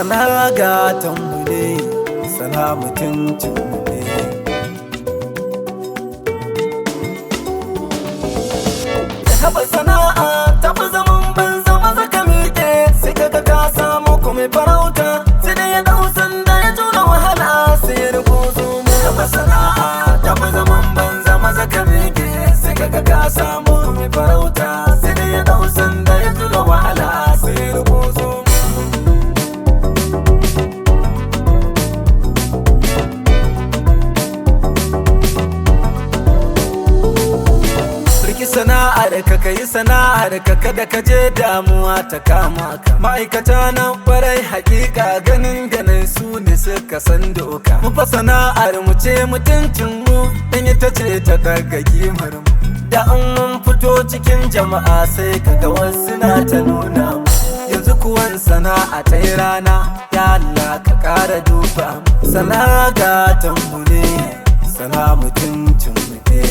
sana gatanmu ne, sana mutuncinmu ne. Haɓa sana'a tafi zaman banza maza ka miƙe, sai kaga ka samu kuma farauta, sai da ya ɗau sanda ya tura wahala sai ya riko zomo. Haɓa sana'a tafi zaman banza maza ka miƙe, sai kaga ka samu kuma farauta, sai da ya ɗau sanda ya tura wahala sai ya riko zomo. Sana'ar ka kayi sana'ar ka kada ka je damuwa ta kama ka. Ma'aikata nan kwarai hakika ganin su ne suka san doka. Mu fa sana'ar mu ce mutuncin mu, dan ita ce ta daga kimar mu. Da an mun fito cikin jama'a sai kaga wasu na ta nuna mu. Yanzu kuwan sana'a ta yi rana, ya Allah ka ƙara duba mu. Sana'a gatan mu ne, sana'a mutuncin mu ne.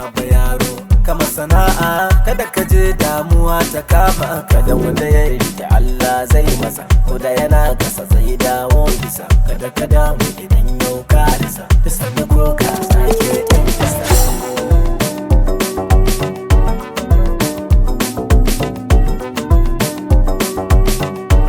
Abba yaro kama sana'a kada ka je damuwa ta kama ka, da wanda ya rike Allah zai masa, ko da yana kasa zai dawo bisa. Kada ka damu idan yau ka risa,